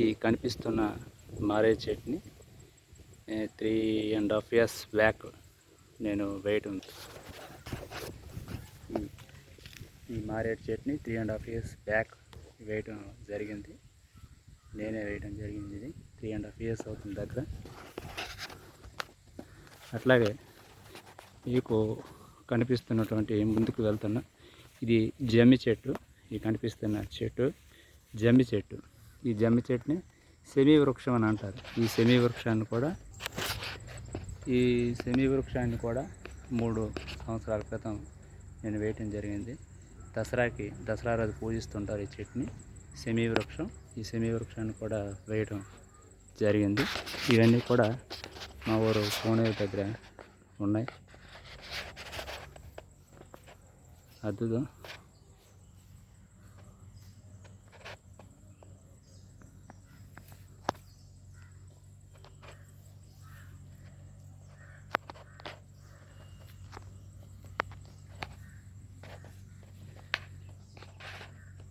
ఈ కనిపిస్తున్న మారేడు చెట్టుని 3.5 years బ్యాక్ నేను వేయటం, ఈ మారేడు చెట్టుని 3.5 years బ్యాక్ వేయటం జరిగింది. నేనే వేయటం జరిగింది. ఇది 3.5 years అవుతుంది దగ్గర. అట్లాగే మీకు కనిపిస్తున్నటువంటి ముందుకు వెళ్తున్న ఇది జమ్మి చెట్టు. ఈ కనిపిస్తున్న చెట్టు జమ్మి చెట్టు. ఈ జమ్మి చెట్టుని సెమీ వృక్షం అని అంటారు. ఈ సెమీ వృక్షాన్ని కూడా 3 సంవత్సరాల క్రితం నేను వేయటం జరిగింది. దసరా రోజు పూజిస్తుంటారు ఈ చెట్టుని, సెమీ వృక్షం. ఈ సెమీ వృక్షాన్ని కూడా వేయటం జరిగింది. ఇవన్నీ కూడా మా ఊరు కోనేరు దగ్గర ఉన్నాయి. అద్భుతం.